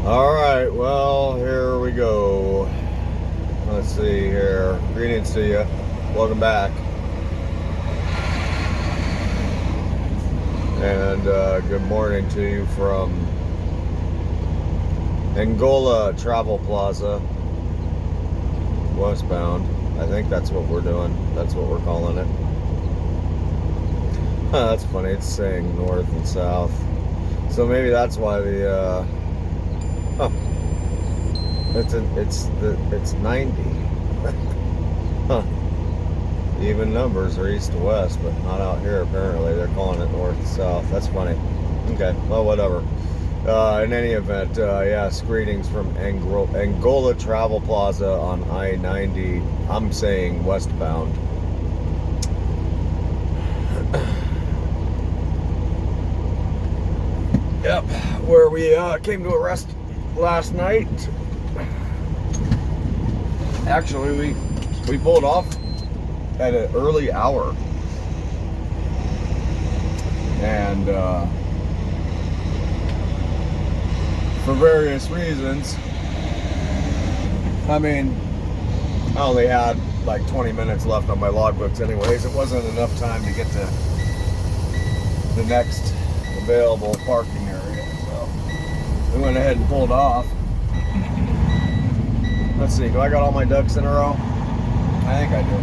Alright, well, here we go. Let's see here. Greetings to you. Welcome back. And good morning to you from Angola Travel Plaza, westbound. I think that's what we're doing. That's what we're calling it. That's funny. It's saying north and south. So maybe that's why the it's 90. Huh. Even numbers are east to west, but not out here apparently. They're calling it north to south. That's funny. Okay, well, whatever. In any event, yes, greetings from Angola Travel Plaza on I-90. I'm saying westbound. Yep, where we came to a rest last night. Actually, we pulled off at an early hour, and for various reasons. I mean, I only had like 20 minutes left on my logbooks anyways. It wasn't enough time to get to the next available parking area, so we went ahead and pulled off. Let's see, do I got all my ducks in a row? I think I do.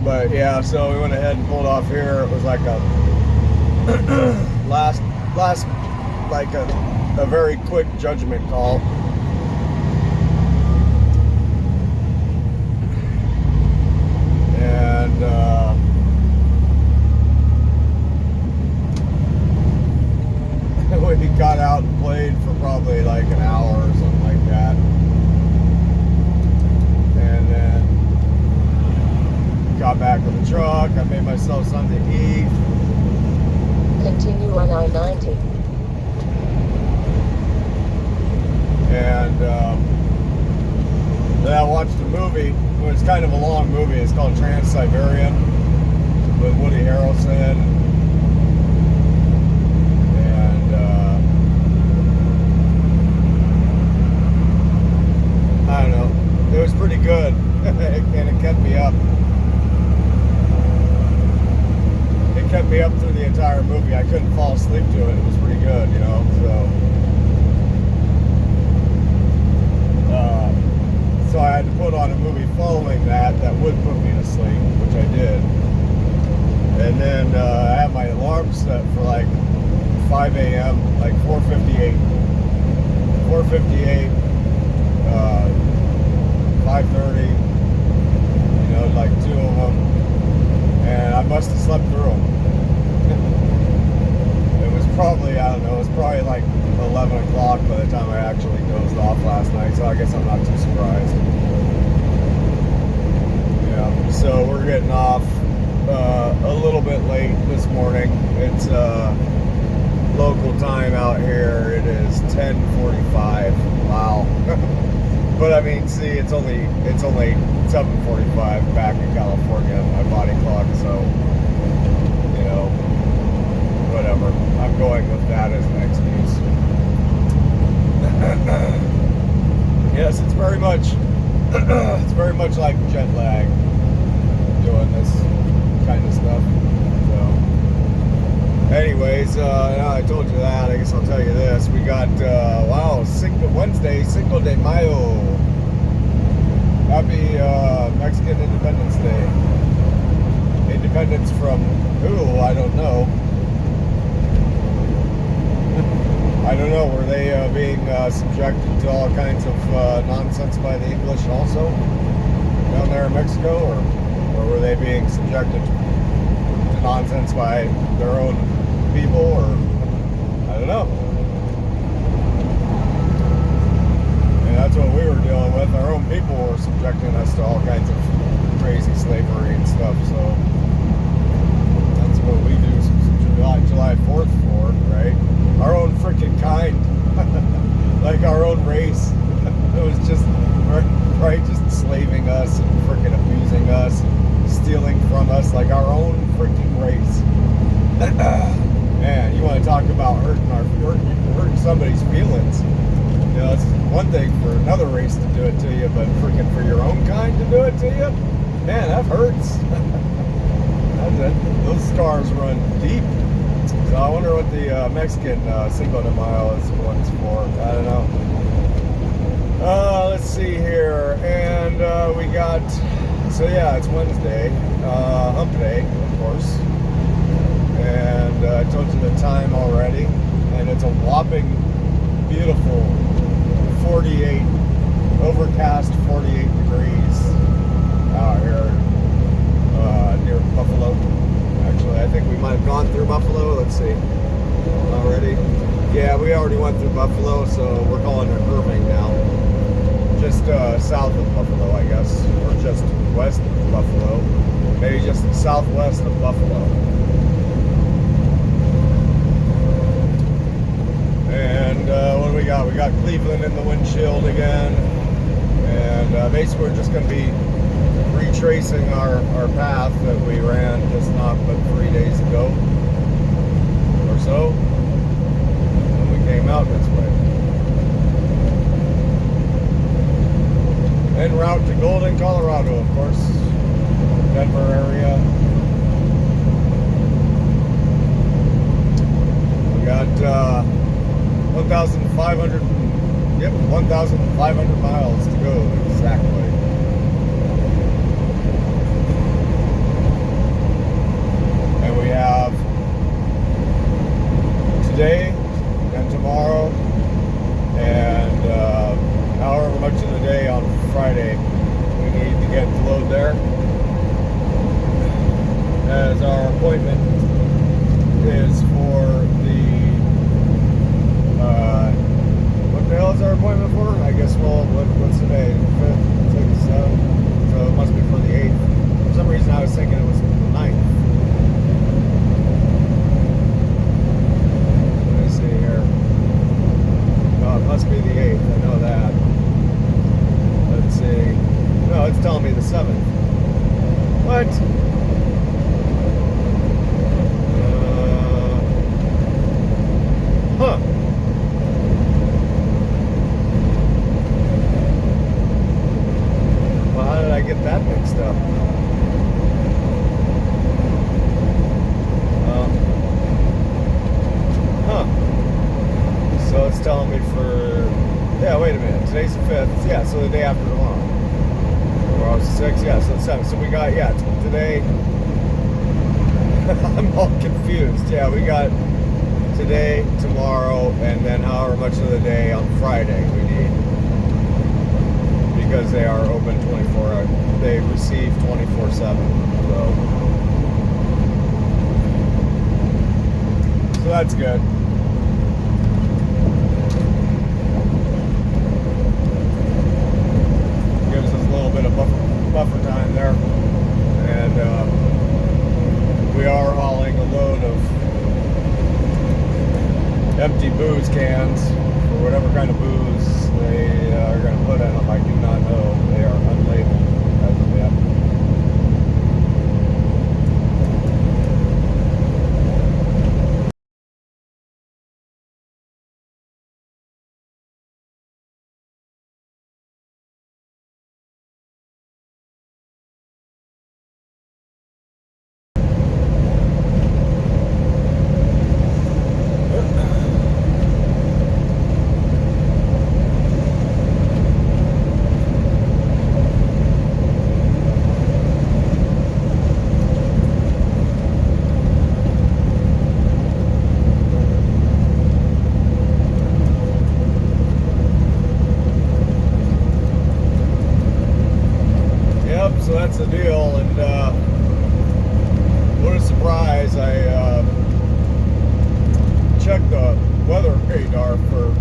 But yeah, so we went ahead and pulled off here. It was like a last like a very quick judgment call. And we got out and played for probably like an hour or something like that. And then got back to the truck. I made myself something to eat. Continue on I-90. And then I watched a movie. Well, it's kind of a long movie. It's called Trans-Siberian with Woody Harrelson. And I don't know. It was pretty good. And it kept me up. It kept me up through the entire movie. I couldn't fall asleep to it. It was pretty good, you know. So I had to put on a movie following that would put me to sleep, which I did. And then I had my alarm set for like 5 a.m., like 4:58. 4:58, 5:30, you know, like two of them. And I must have slept through them. It was probably, I don't know, it was probably like 11 o'clock by the time I actually dozed off last night, so I guess I'm not too surprised. Yeah, so we're getting off a little bit late this morning. It's local time out here. It is 10:45. Wow. But I mean, see, it's only 7:45 back in California, my body clock, so, you know, whatever. I'm going with that as an excuse. Yes, it's very much like jet lag doing this kind of stuff. So, anyways, now I told you that, I guess I'll tell you this. We got, wow, Wednesday, Cinco de Mayo. Happy Mexican Independence Day. Independence from who? I don't know. I don't know. Were they being subjected to all kinds of nonsense by the English also down there in Mexico, or were they being subjected to nonsense by their own people, or I don't know. And that's what we were dealing with. Our own people were subjecting us to all kinds of crazy slavery and stuff. So that's what we do July 4th for, right? Our own freaking kind, like our own race. It was just right, just enslaving us and freaking abusing us, stealing from from us, like our own freaking race. Man, you want to talk about hurting somebody's feelings. You know, it's one thing for another race to do it to you, but freaking for your own kind to do it to you, man, that hurts. Those scars run deep. So I wonder what the Mexican Cinco de Mayo one's for. I don't know. Let's see here, and we got. So yeah, it's Wednesday, hump day, of course. And I told you the time already, and it's a whopping, beautiful 48, overcast 48 degrees out here near Buffalo. Actually, I think we might have gone through Buffalo. Let's see, already. Yeah, we already went through Buffalo, so we're calling it Irving now. Just south of Buffalo, I guess, or just west of Buffalo. Maybe just southwest of Buffalo. And what do we got? We got Cleveland in the windshield again. And basically we're just going to be retracing our path that we ran just not but 3 days ago or so. And we came out this way. En route to Golden, Colorado, of course. Denver area. We got 1,500 miles to go exactly. And we have today and tomorrow and however much of the day on Friday we need to get the load there, as our appointment is for the what the hell is our appointment for? I guess what's today? 5th, 6th, 7th, so it must be for the 8th. For some reason I was thinking it was the 9th. Let me see here. No, it must be the 8th, I know that. Let's see. No, it's telling me the 7th. What? Huh. Well, how did I get that mixed up? Huh. So it's telling me for... Yeah, wait a minute. Today's the 5th. Yeah, so the day after tomorrow. Tomorrow's the 6th. Yeah, so the 7th. So we got, yeah, today... I'm all confused. Yeah, we got today, tomorrow, and then however much of the day on Friday we need. Because they are open 24 hours. They receive 24/7. So that's good. Gives us a little bit of buffer time there. And we are hauling a load of empty booze cans, or whatever kind of booze they are going to put in them. I do not know. They are unlabeled as of yet. So that's the deal, and what a surprise. I checked the weather radar for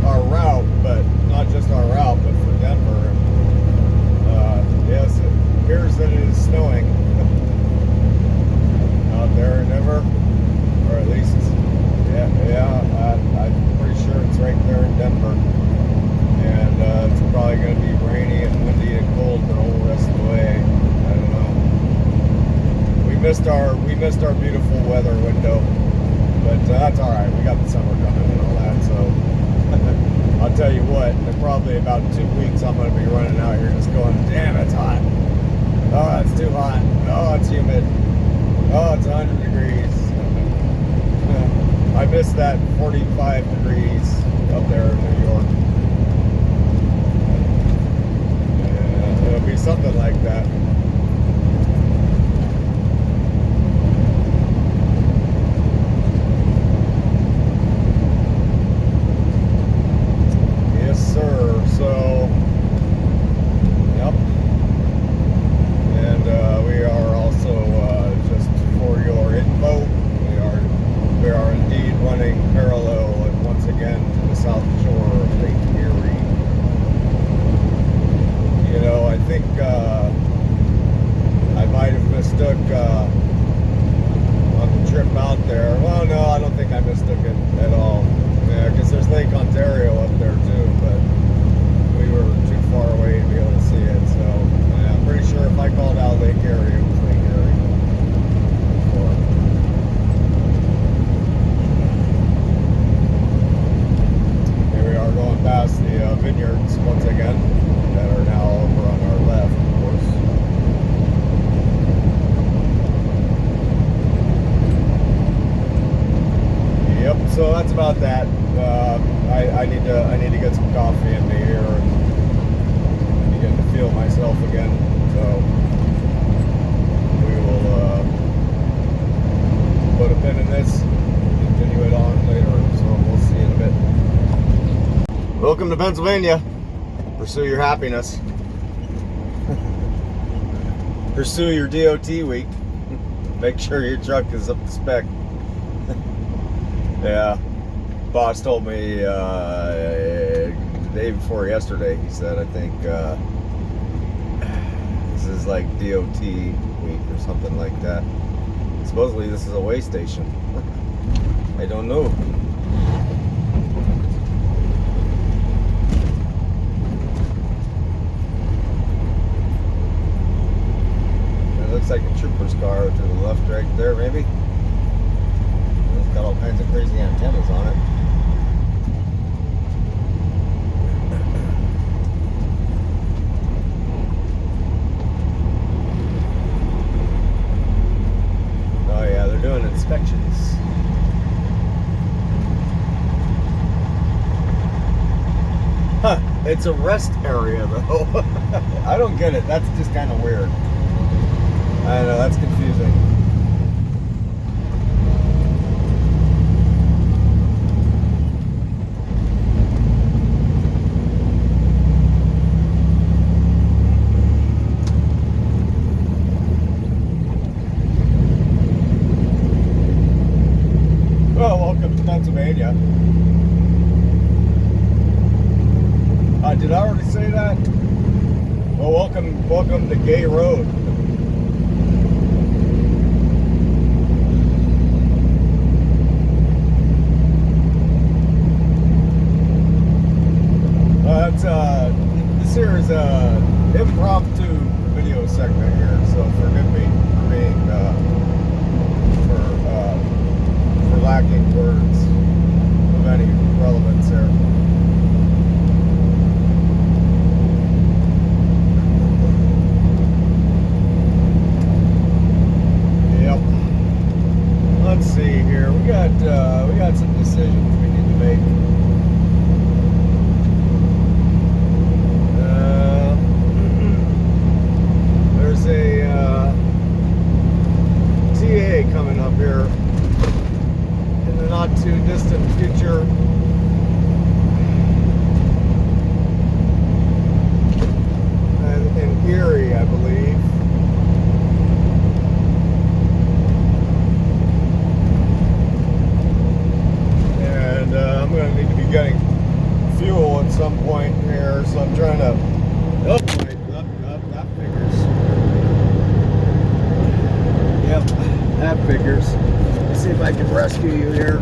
our route, but not just our route, but for Denver. And, yes, it appears that it is snowing out there in Denver, or at least, I'm pretty sure it's right there in Denver. And it's probably going to be rainy and windy and cold the whole rest of the way. I don't know. we missed our beautiful weather window, but that's all right. We got the summer coming and all that. So I'll tell you what, in probably about 2 weeks, I'm going to be running out here just going, damn, it's hot. Oh, it's too hot. Oh, it's humid. Oh, it's 100 degrees. I miss that 45 degrees up there in New York. Yeah, it'll be something like that. Yes, sir. So, yep. And we are also, just for your info, we are indeed running parallel once again to the south shore of Lake Erie. You know, I think I might have mistook on the trip out there. Well, no, I don't think I mistook it at all. Yeah, because there's Lake Ontario up there too, but we were too far away to be able to see it. So yeah, I'm pretty sure if I called out Lake Erie, it was Lake Erie. Before. Here we are going past the vineyards once again that are now over on our left, of course. Yep. So that's about that. I need to get some coffee in me here and begin to feel myself again. So we will put a pin in this, continue it on later. So we'll see you in a bit. Welcome to Pennsylvania. Pursue your happiness. Pursue your DOT week. Make sure your truck is up to spec. Yeah. Boss told me the day before yesterday, he said, I think this is like DOT week or something like that. Supposedly this is a way station. I don't know. It looks like a trooper's car to the left right there, maybe. It's got all kinds of crazy antennas on it. Oh yeah, they're doing inspections. Huh, it's a rest area though. I don't get it. That's just kind of weird. I know, that's confusing. Well, welcome to Pennsylvania. Did I already say that? Well, welcome to Gay Road. This here is a impromptu video segment here, so forgive me for being for lacking words of any relevance here. Yep. Let's see here. We got some decisions we need to make. There's a TA coming up here in the not too distant future. In Erie, I believe. And I'm going to need to be getting fuel at some point here, so I'm trying to. Oh, wait, that figures. Yep, that figures. Let's see if I can rescue you here.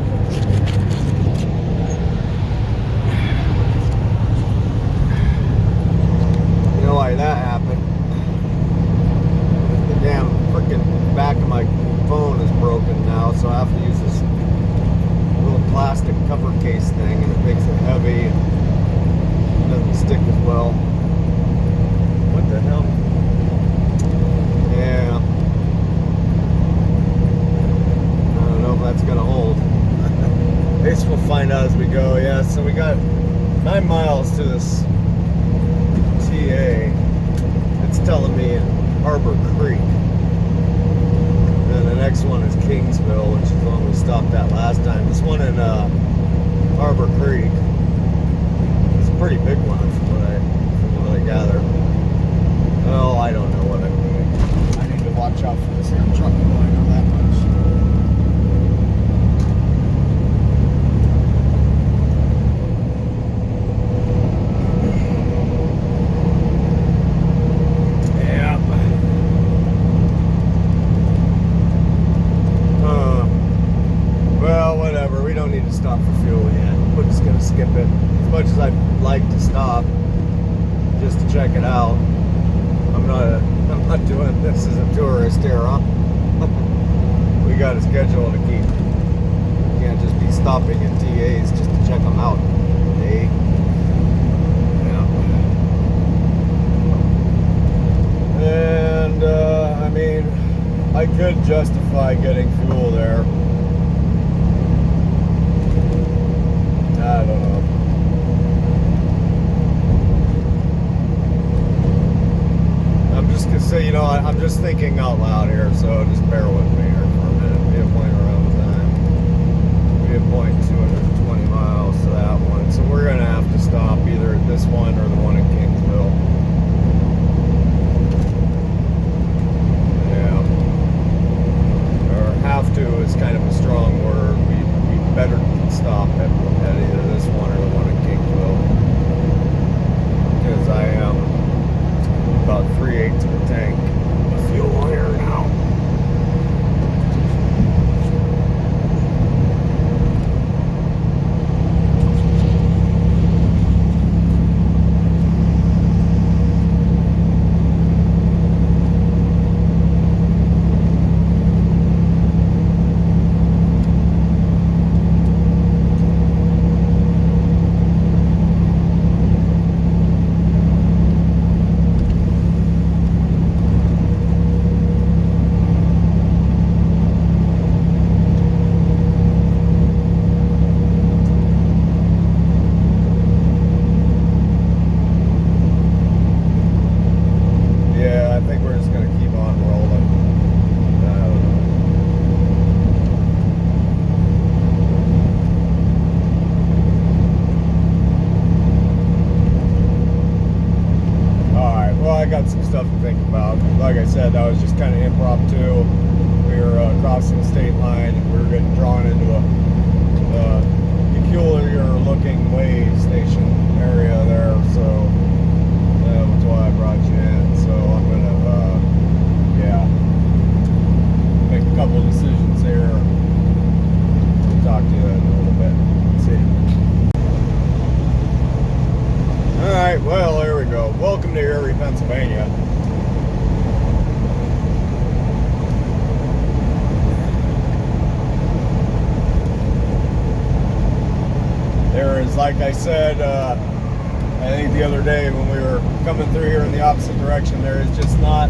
You know why that happened? The damn freaking back of my Harbor Creek. And the next one is Kingsville, which is the one we stopped at last time. This one in Harbor Creek is a pretty big one from what I gather. Well, I don't know what I'm doing. I need to watch out for this damn truck. I know that much. Stop for fuel yet. We're just gonna skip it. As much as I'd like to stop just to check it out, I'm not doing this as a tourist here, huh? We got a schedule to keep. We can't just be stopping in TAs just to check them out. Eh? Yeah. And I mean, I could justify getting fuel there. I don't know. I'm just gonna say, I'm just thinking out loud here, so just bear with me here for a minute. Be a point around the time. Be a point 220 miles to that one. So we're gonna have to stop either at this one or the one in Kingsville. Yeah. Or have to is kind of a strong word. We better stop at either this one or the one in Kingsville, because I am about 3/8 to the tank of fuel here now. Some stuff to think about. Like I said, that was just kind of impromptu. We were crossing the state line and we were getting drawn into a peculiar looking way station area there, so that's why I brought you in. So I'm gonna make a couple of decisions here. I'll talk to you in a little bit. See. Alright, well, there we go. Welcome to Erie, Pennsylvania. There is, like I said, I think the other day when we were coming through here in the opposite direction, there is just not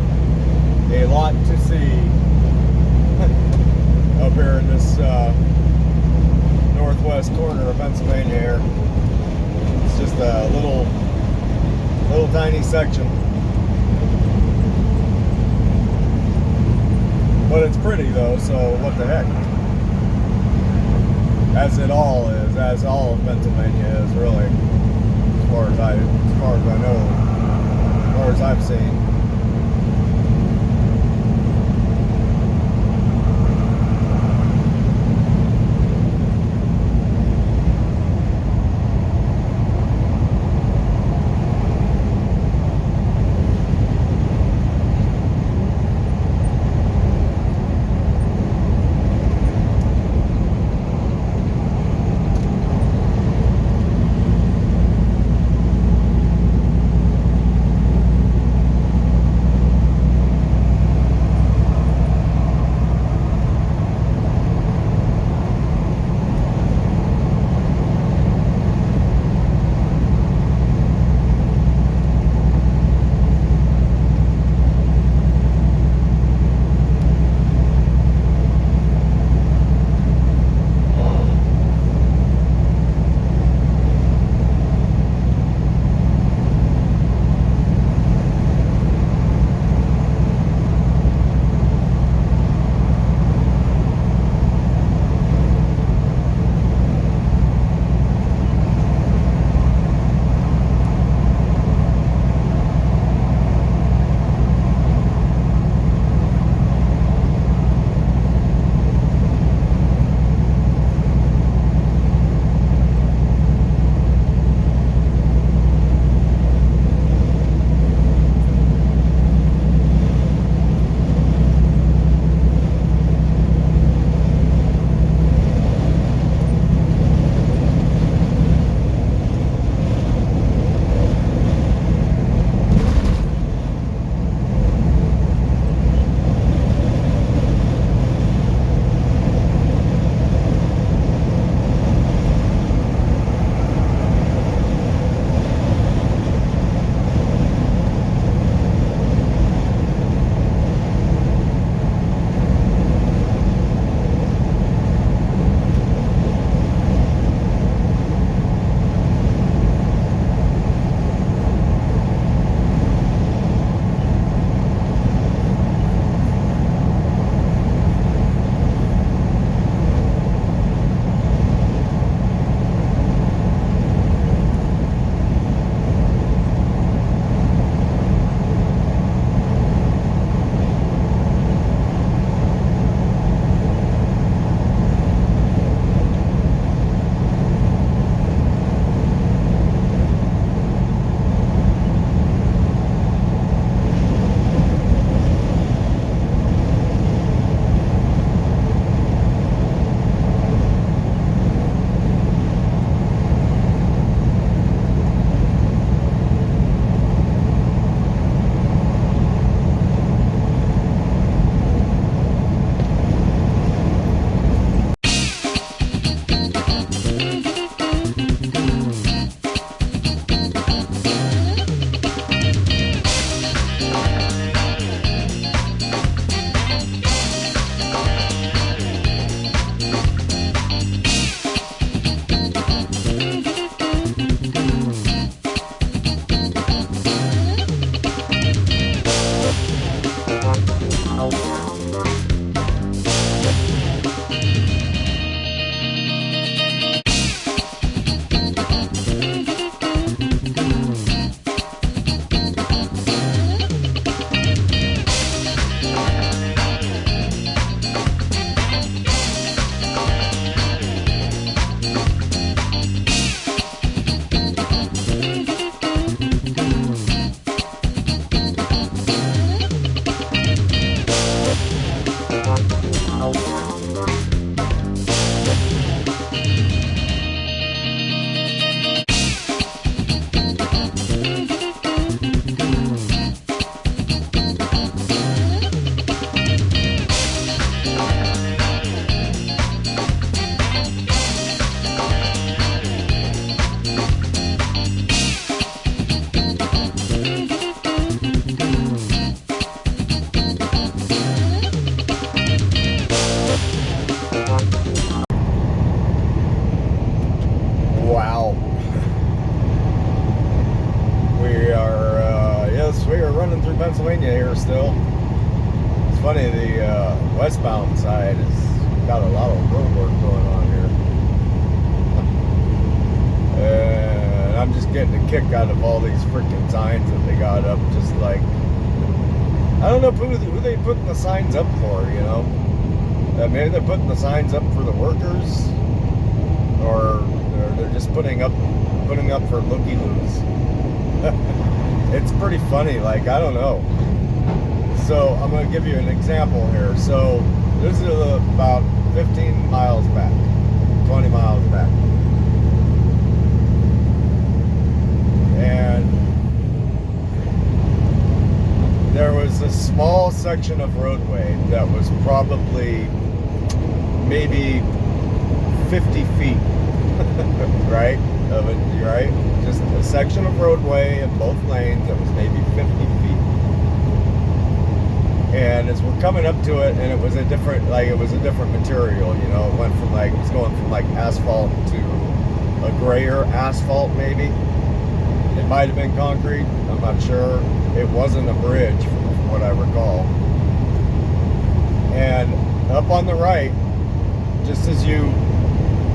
a lot to see up here in this northwest corner of Pennsylvania here. It's just a little tiny section, but it's pretty though, so what the heck, as all of Pennsylvania is, really, as far as I know, as far as I've seen. Wow. We are running through Pennsylvania here still. It's funny, the westbound side has got a lot of road work going on here. And I'm just getting a kick out of all these freaking signs that they got up, just like, I don't know who they putting the signs up for, you know? Maybe they're putting the signs up for the workers, or they're just putting up for looky-loos. It's pretty funny, like, I don't know. So I'm going to give you an example here. So this is about 15 miles back, 20 miles back. And there was a small section of roadway that was probably maybe 50 feet, right? Of it, right? Just a section of roadway in both lanes that was maybe 50 feet. And as we're coming up to it, and it was a different material, you know, it was going from like asphalt to a grayer asphalt maybe. It might have been concrete, I'm not sure. It wasn't a bridge from what I recall. And up on the right, just as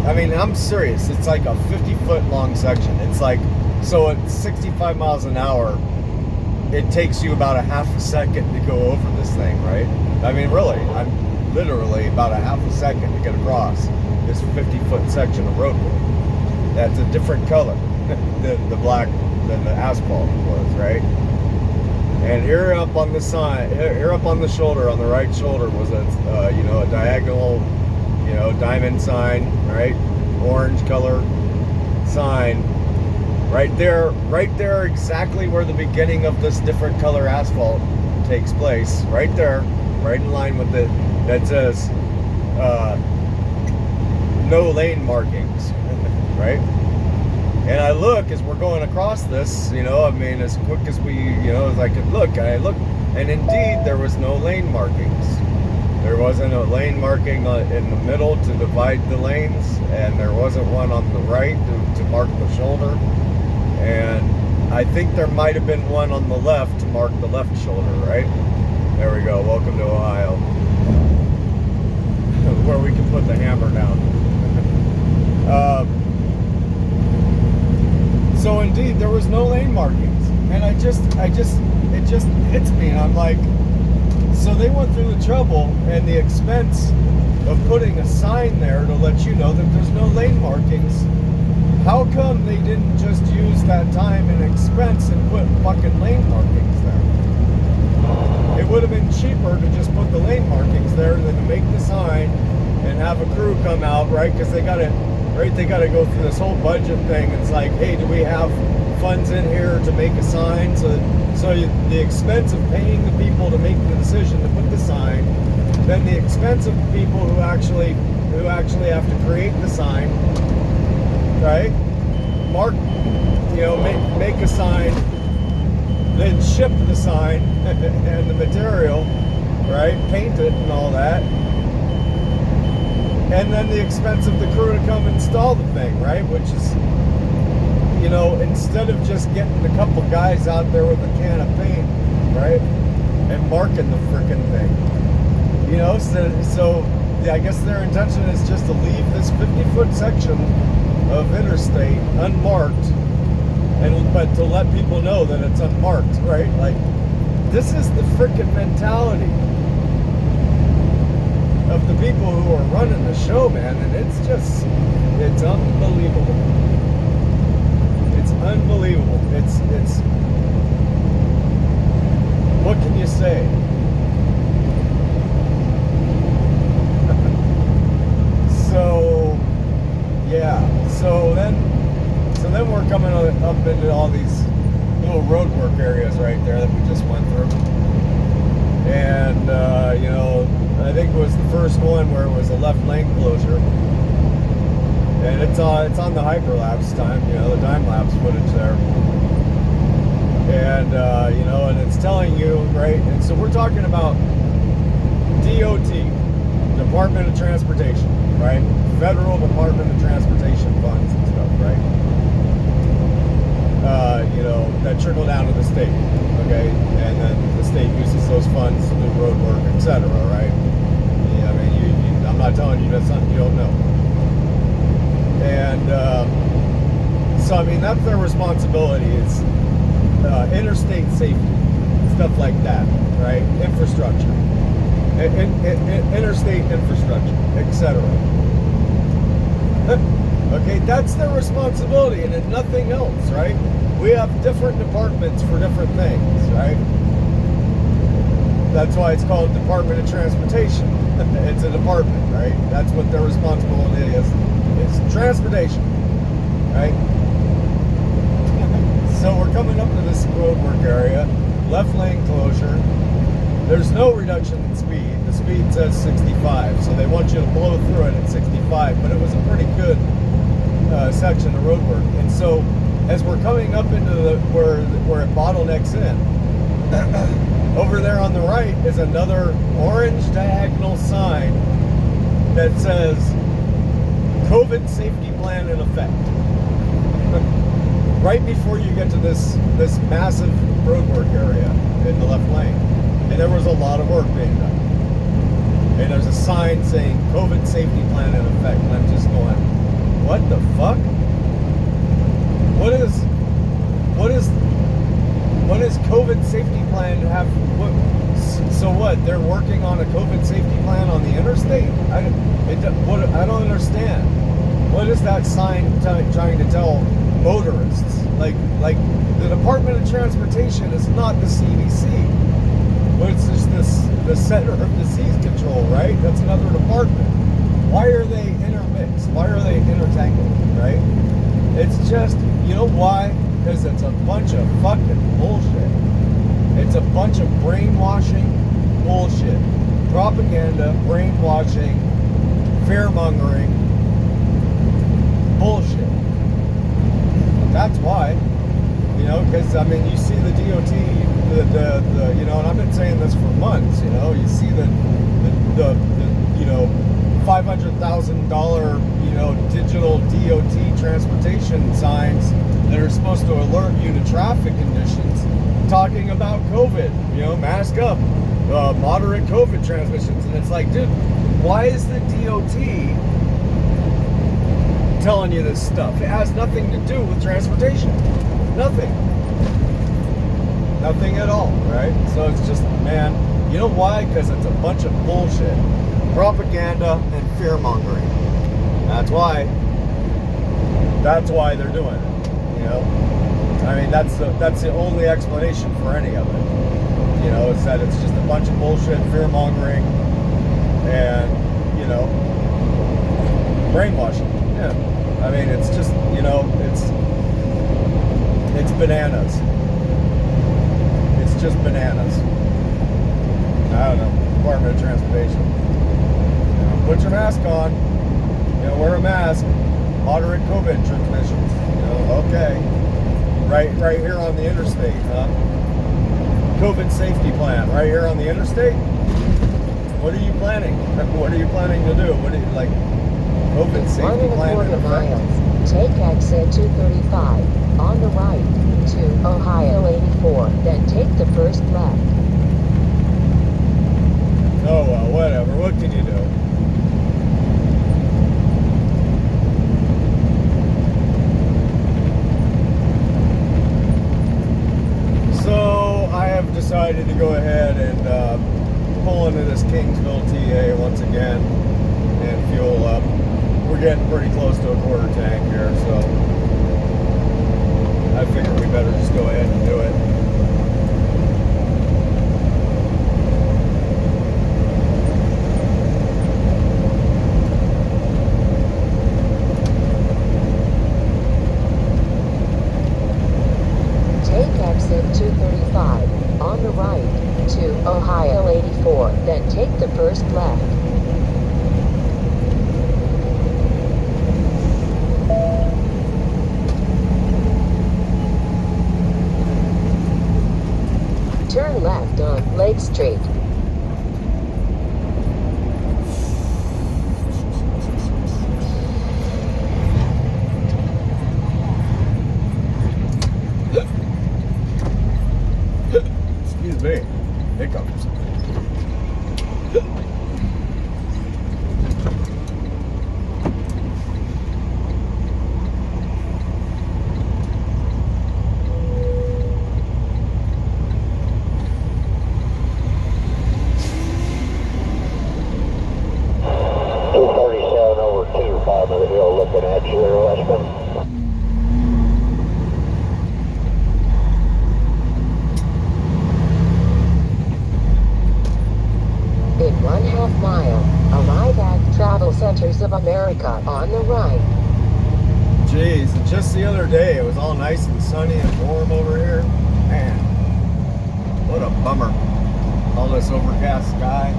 I'm serious, it's like a 50-foot long section. It's like, so at 65 miles an hour, it takes you about a half a second to go over this thing, right? I mean, really, I'm literally about a half a second to get across this 50-foot section of roadway. That's a different color than the asphalt was, right? And here up on the side, here up on the shoulder, on the right shoulder, was a diagonal, diamond sign, right? Orange color sign. Right there, exactly where the beginning of this different color asphalt takes place. Right there, right in line with it, that says no lane markings, right? And I look as we're going across this, as quick as as I could look, and indeed there was no lane markings. There wasn't a lane marking in the middle to divide the lanes, and there wasn't one on the right to mark the shoulder. And I think there might have been one on the left to mark the left shoulder, right? There we go. Welcome to Ohio, where we can put the hammer down. So indeed, there was no lane markings, and it just hits me, and I'm like, so they went through the trouble and the expense of putting a sign there to let you know that there's no lane markings. How come they didn't just use that time and expense and put fucking lane markings there? It would have been cheaper to just put the lane markings there than to make the sign and have a crew come out, right? Because they got to go through this whole budget thing. It's like, hey, do we have funds in here to make a sign? So the expense of paying the people to make the decision to put the sign, then the expense of the people who actually have to create the sign, right? Make a sign, then ship the sign and the material, right? Paint it and all that. And then the expense of the crew to come install the thing, right? Which is, instead of just getting a couple guys out there with a can of paint, right? And marking the frickin' thing. You know, so yeah, I guess their intention is just to leave this 50-foot section of interstate unmarked, but to let people know that it's unmarked, right? Like, this is the frickin' mentality of the people who are running the show, man, and it's unbelievable. It's unbelievable. It's what can you say? So yeah, so then we're coming up into all these little road work areas right there that we just went through, and you know, I think it was the first one where it was a left lane closure, and it's on the hyperlapse time, you know, the time lapse footage there, and you know, and it's telling you, right, and so we're talking about DOT, Department of Transportation, right, Federal Department of Transportation funds and stuff, right, you know, that trickle down to the state, okay, and then the state uses those funds to do road work, etc., right? Yeah, I mean, I'm not telling you that's something you don't know. And so, I mean, that's their responsibility. It's interstate safety, stuff like that, right? Infrastructure, interstate infrastructure, etc. Okay, that's their responsibility, and nothing else, right? We have different departments for different things, right? That's why it's called Department of Transportation. It's a department, right? That's what their responsibility is. It's transportation, right? So we're coming up to this road work area, left lane closure. There's no reduction in speed. The speed says 65, so they want you to blow through it at 65, but it was a pretty good section of road work. And so as we're coming up into where it bottlenecks in, over there on the right is another orange diagonal sign that says COVID safety plan in effect. Right before you get to this massive road work area in the left lane. And there was a lot of work being done. And there's a sign saying COVID safety plan in effect. And I'm just going, what the fuck? What is COVID safety plan have? So what? They're working on a COVID safety plan on the interstate? I don't understand. What is that sign trying to tell motorists? Like the Department of Transportation is not the CDC. But it's just the Center of Disease Control, right? That's another department. Why are they intermixed? Why are they intertangled, right? It's just, you know why? Because it's a bunch of fucking bullshit. It's a bunch of brainwashing bullshit. Propaganda, brainwashing, fear-mongering, bullshit. That's why. You know, because, I mean, you see the DOT, the you know, and I've been saying this for months, you know, you see the you know, $500,000, you know, digital DOT transportation signs that are supposed to alert you to traffic conditions talking about COVID, you know, mask up, moderate COVID transmissions. And it's like, dude, why is the DOT telling you this stuff? It has nothing to do with transportation. Nothing. Nothing at all, right? So it's just, man, you know why? Because it's a bunch of bullshit. Propaganda and fear-mongering. That's why they're doing it, you know? I mean, that's the only explanation for any of it. You know, is that it's just a bunch of bullshit, fear-mongering, and, you know, brainwashing. Yeah. I mean, it's just, you know, it's bananas. It's just bananas. I don't know. Department of Transportation. You know, put your mask on. You know, wear a mask. Moderate COVID transmissions. You know, okay. Right here on the interstate, huh? COVID safety plan right here on the interstate. What are you planning? What are you planning to do? What are you, like, COVID safety plan in effect? 1.25 miles. Take exit 235 on the right to Ohio 84. Then take the first left. Oh well, whatever. what can you do? So I have decided to go ahead and pull into this Kingsville TA once again and fuel up. We're getting pretty close to a quarter tank here, so I figured we better just go ahead and do it. Take exit 235 on the right to Ohio 84, then take the first left. Turn left on Lake Street. Excuse me, hiccups. Looking at you there, Westbound. In 1/2 mile, arrive at Travel Centers of America on the right. Jeez, and just the other day it was all nice and sunny and warm over here. Man, what a bummer. All this overcast sky.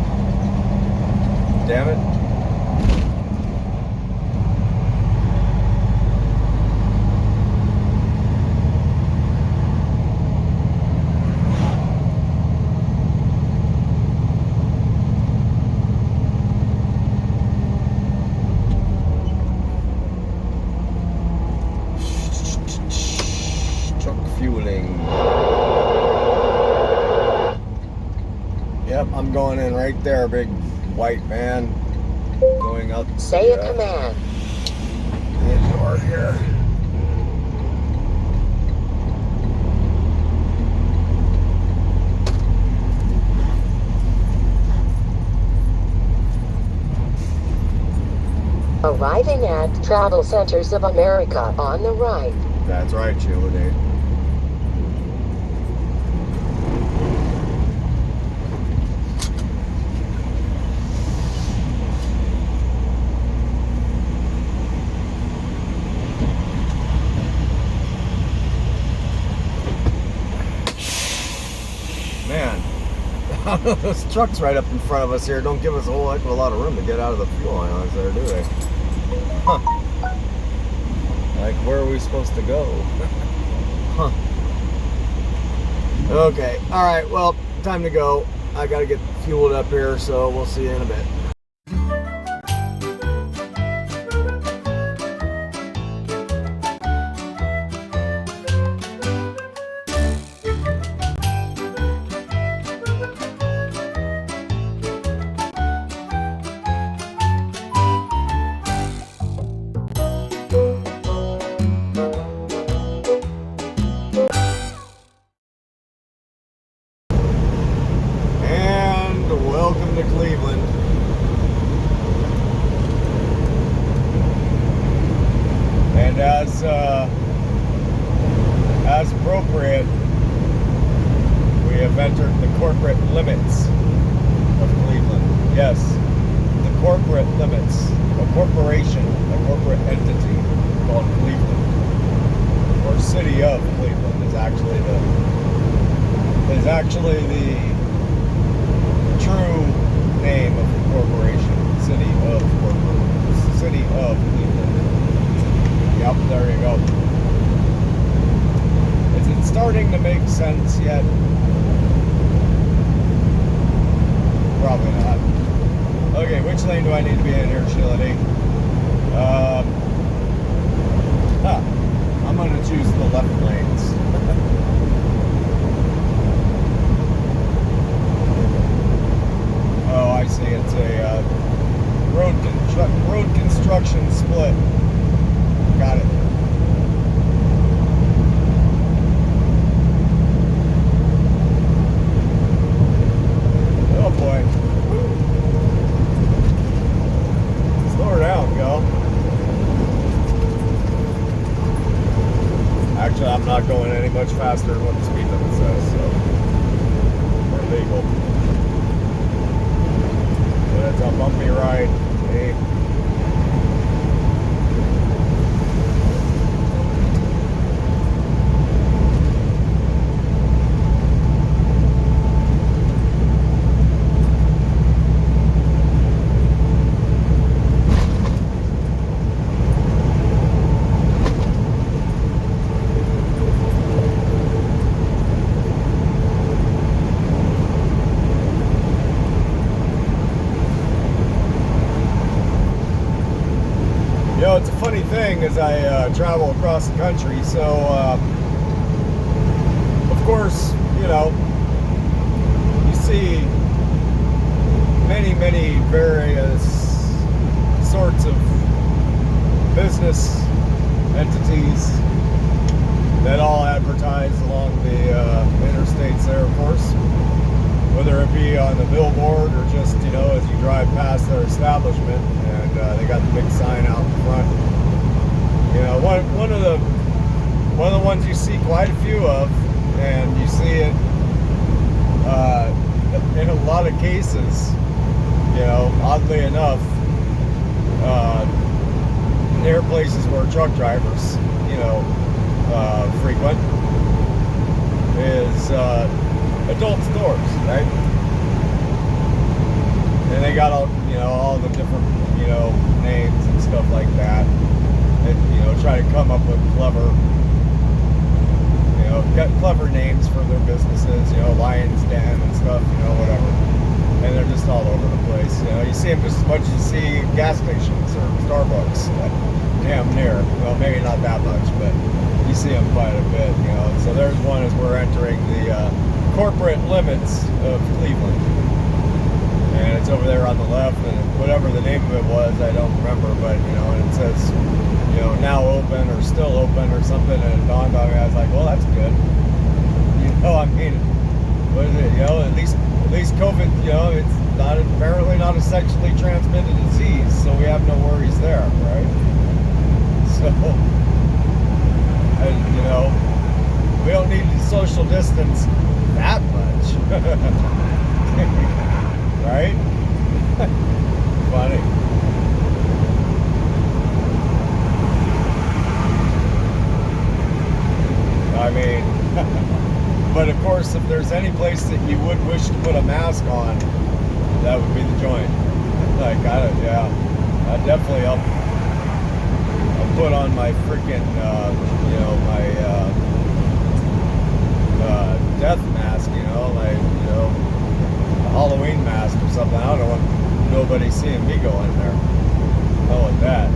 Damn it. Fueling. Yep, I'm going in right there, big white van. Going up. Say a command. The door here. Arriving at Travel Centers of America on the right. That's right, Sheila Day. Man, those trucks right up in front of us here don't give us a whole heck of a lot of room to get out of the fuel islands there, do they? Huh. Like, where are we supposed to go? Huh. Okay, alright, well, time to go. I gotta get fueled up here, so we'll see you in a bit. Welcome to Cleveland. And as appropriate, we have entered the corporate limits of Cleveland. Yes, the corporate limits. A corporation, a corporate entity called Cleveland, or City of Cleveland, is actually the true name of the corporation. City of Cleveland. Yep, there you go. Is it starting to make sense yet? Probably not. Okay, which lane do I need to be in here, Sheila D? I'm gonna choose the left lanes. Oh, I see. It's a construction split. Got it. Oh boy. Slow her down, go. Actually, I'm not going any much faster than what the speed limit says, so we're legal. But it's a bumpy ride. Hey. You know, it's a funny thing as I travel across the country. So, of course, you know, you see many various sorts of business entities that all advertise along the interstates there, of course. Whether it be on the billboard or just, you know, as you drive past their establishment, and they got the big sign out in front. You know, one of the ones you see quite a few of, and you see it in a lot of cases. You know, oddly enough, near places where truck drivers, you know, frequent, is adult stores, right? And they got all, you know, all the different, you know, names and stuff like that. And, you know, try to come up with clever, you know, got clever names for their businesses, you know, Lion's Den and stuff, you know, whatever. And they're just all over the place. You know, you see them just as much as you see gas stations or Starbucks. Damn near. Well, maybe not that much, but you see them quite a bit, you know. So there's one as we're entering the corporate limits of Cleveland, and it's over there on the left, and whatever the name of it was, I don't remember, but you know, and it says, you know, now open or still open or something, and it dawned on me. I was like, well, that's good. You know, I mean, what is it? You know, at least COVID, you know, it's not apparently not a sexually transmitted disease, so we have no worries there, right? So, and, you know, we don't need to social distance that much. Right? Funny. I mean, but of course, if there's any place that you would wish to put a mask on, that would be the joint. Like, I definitely, I'll put on my freaking, you know, my death mask, you know, like, you know, a Halloween mask or something. I don't want nobody seeing me go in there. Hell with that.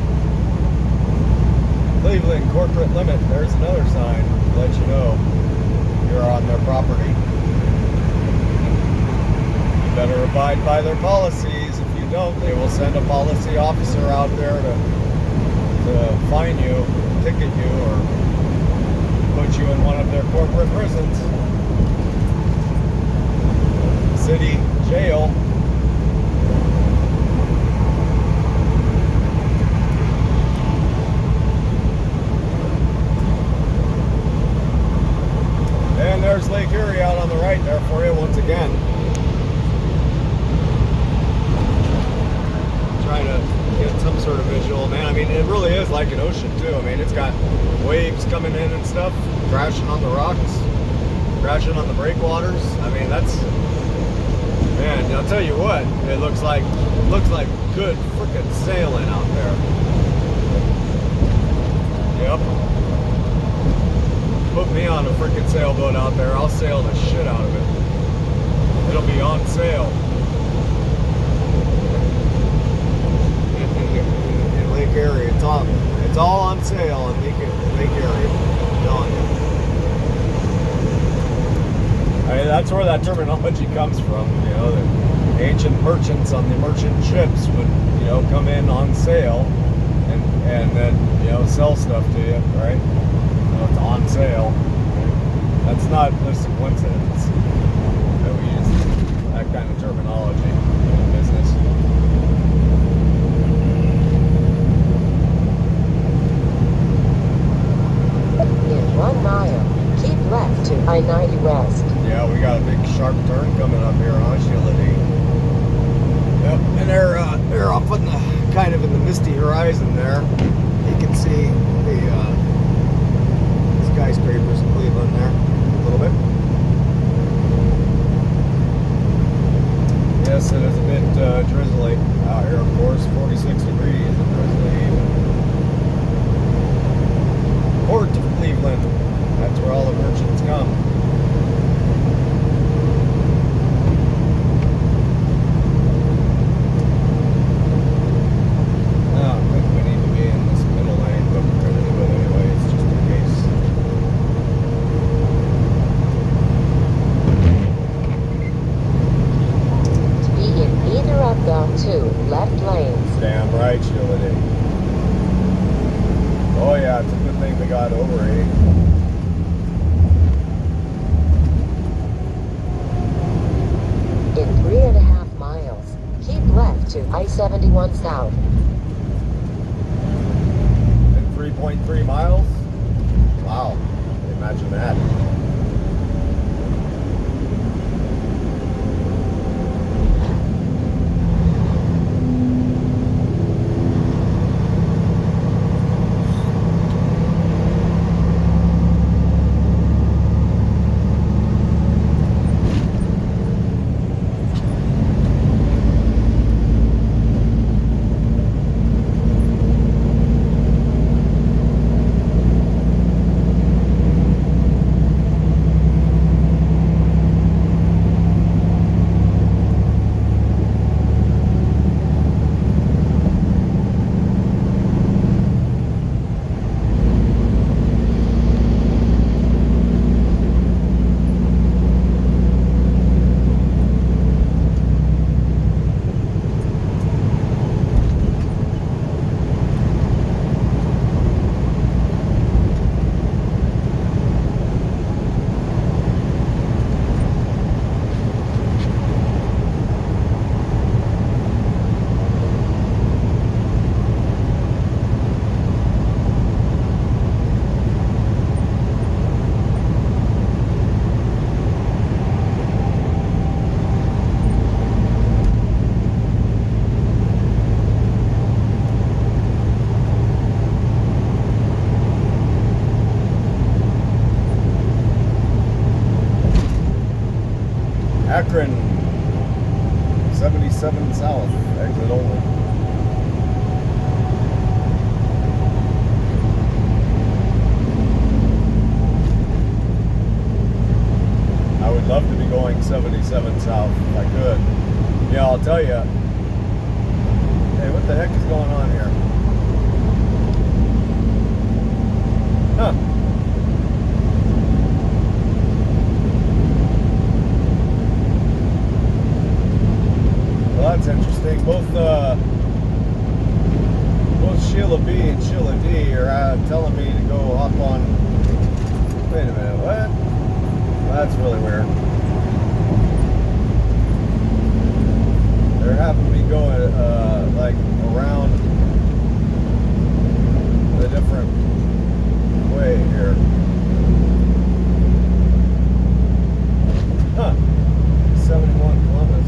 Cleveland corporate limit. There's another sign to let you know you're on their property. You better abide by their policies. If you don't, they will send a policy officer out there to fine you, ticket you, or put you in one of their corporate prisons. City jail. And there's Lake Erie out on the right there for you once again. Trying to get some sort of visual, man. I mean, it really is like an ocean too. I mean, it's got waves coming in and stuff, crashing on the rocks, crashing on the breakwaters. I mean, that's, man, I'll tell you what, it looks like good frickin' sailing out there. Yep. Put me on a frickin' sailboat out there, I'll sail the shit out of it. It'll be on sale. In Lake Erie, it's all on sale in Lake Erie. I'm telling you. I mean, that's where that terminology comes from. You know, the ancient merchants on the merchant ships would, you know, come in on sale and then, you know, sell stuff to you, right? So it's on sale. That's not just a coincidence that we use that kind of terminology in business. In 1 mile, keep left to I-90 West. Yeah, we got a big sharp turn coming up here on Sheila D. Yep, and they're up in the kind of in the misty horizon there. You can see the skyscrapers in Cleveland there a little bit. Yes, it is a bit drizzly out here, of course. 46 degrees and drizzly. Port of Cleveland. That's where all the merchants come. Left lanes. Damn right, Sheila D. Oh yeah, it's a good thing we got over 80. In 3.5 miles, keep left to I-71 South. In 3.3 miles? Wow, imagine that. Akron, 77 South, exit only. I would love to be going 77 South if I could. Yeah, I'll tell you. Hey, what the heck is going on here? Huh. Well, that's interesting. Both Sheila B and Sheila D are telling me to go hop on. Wait a minute, what? That's really weird. They're having me go like around a different way here. Huh. 71 Columbus.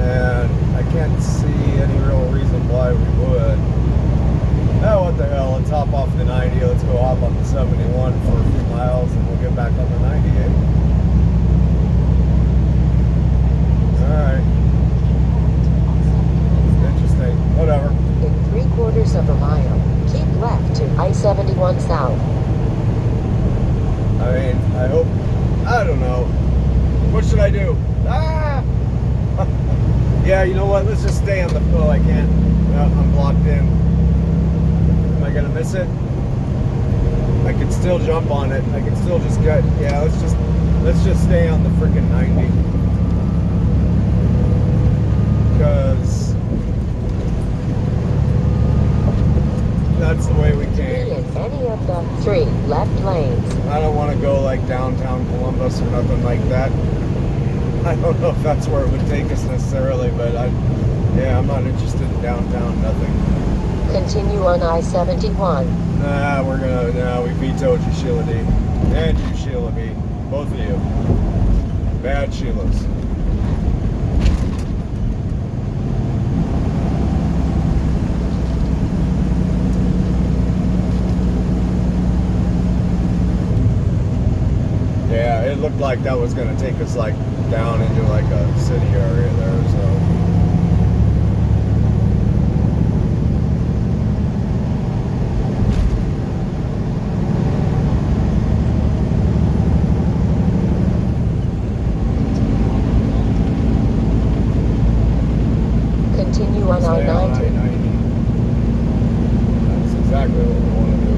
And I can't see any real reason why we would. Oh, what the hell, let's hop off the 90, let's go hop on the 71 for a few miles and we'll get back on the 98. Alright. Interesting, whatever. In 3/4 mile, keep left to I-71 South. I mean, I hope, I don't know. What should I do? Ah! Yeah, you know what? Let's just stay on the. Oh, I can't. I'm blocked in. Am I gonna miss it? I could still jump on it. I can still just get. Yeah, let's just stay on the freaking 90. Because don't know if that's where it would take us necessarily, but I'm not interested in downtown, nothing. Continue on I-71. Nah, we vetoed you, Sheila D. And you, Sheila B. Both of you. Bad Sheilas. Yeah, it looked like that was going to take us like down into like a city area there, so. Continue on Stay on I-90. I-90. That's exactly what we want to do.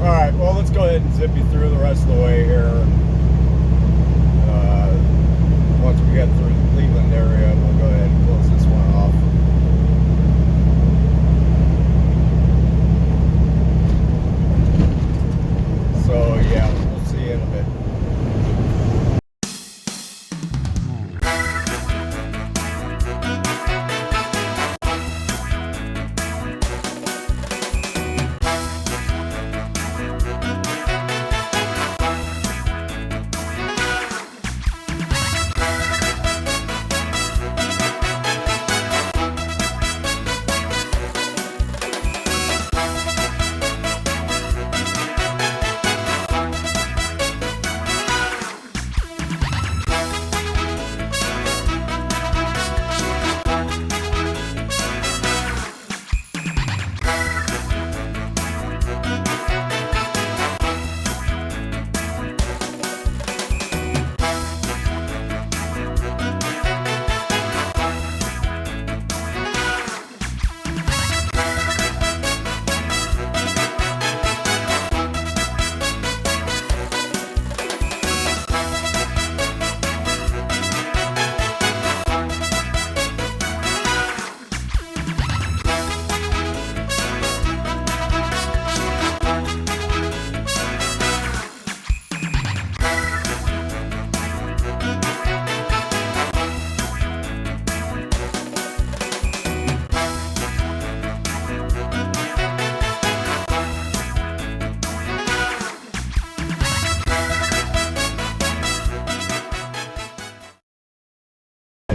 Alright, well, let's go ahead and zip you through the rest of the way here. Once we get through the Cleveland area, we'll go ahead and close this one off. So, yeah, we'll see you in a bit.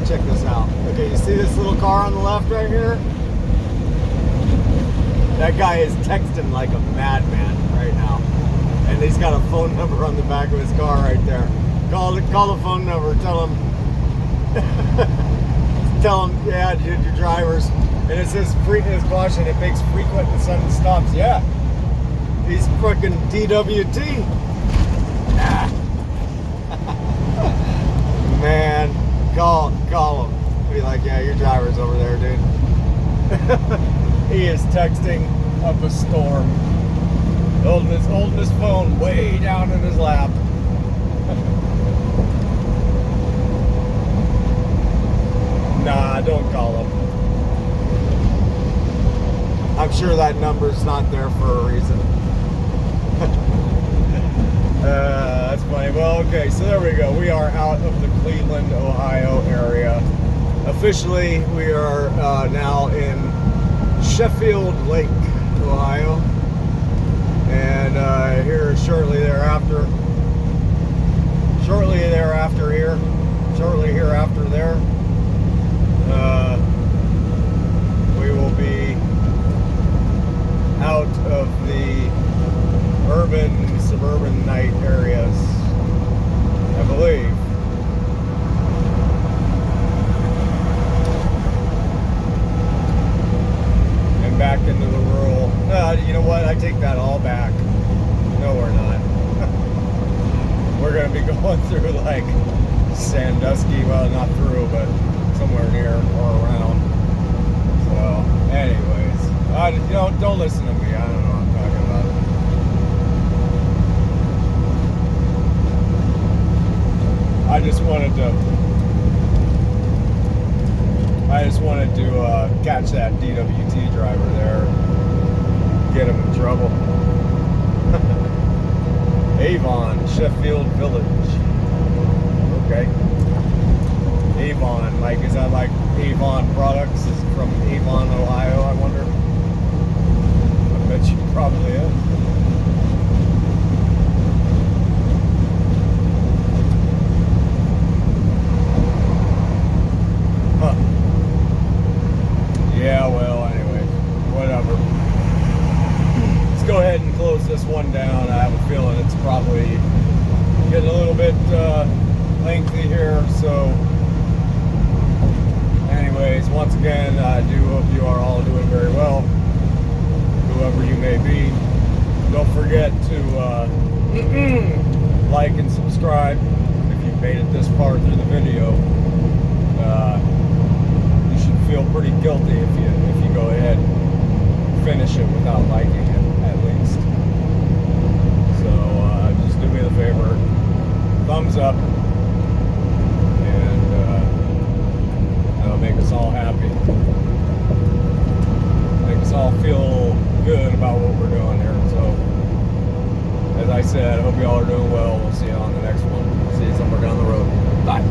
Check this out. Okay, you see this little car on the left right here? That guy is texting like a madman right now. And he's got a phone number on the back of his car right there. Call the phone number, tell him, yeah, your drivers. And it says, his caution, it makes frequent and sudden stops. Yeah, he's fucking DWT. Man. Call him. Be like, yeah, your driver's over there, dude. He is texting up a storm. Holding his phone way down in his lap. Nah, don't call him. I'm sure that number's not there for a reason. That's funny. Well, okay, so there we go. We are out of the Cleveland, Ohio area. Officially, we are now in Sheffield Lake, Ohio. And here shortly hereafter there, we will be out of the suburban night areas, I believe. And back into the rural. You know what? I take that all back. No, we're not. We're gonna be going through like Sandusky, well, not through, but somewhere near or around. So, anyways, don't listen to me. I don't know what I'm talking about. I just wanted to catch that DWT driver there, get him in trouble. Avon, Sheffield Village. Okay. Avon, like, is that like Avon Products? Is it from Avon, Ohio, I wonder? I bet you probably is. Huh. Yeah, well, anyway, whatever. Let's go ahead and close this one down. I have a feeling it's probably getting a little bit lengthy here, so anyways, once again, I do hope you are all doing very well, whoever you may be. Don't forget to like and subscribe if you've made it this far through the video. You should feel pretty guilty if you go ahead and finish it without liking it, at least. So just do me the favor, thumbs up, and that'll make us all happy. Make us all feel good about what we're doing here. So, as I said, I hope you all are doing well. We'll see you on the next one. See you somewhere down the road. Bye.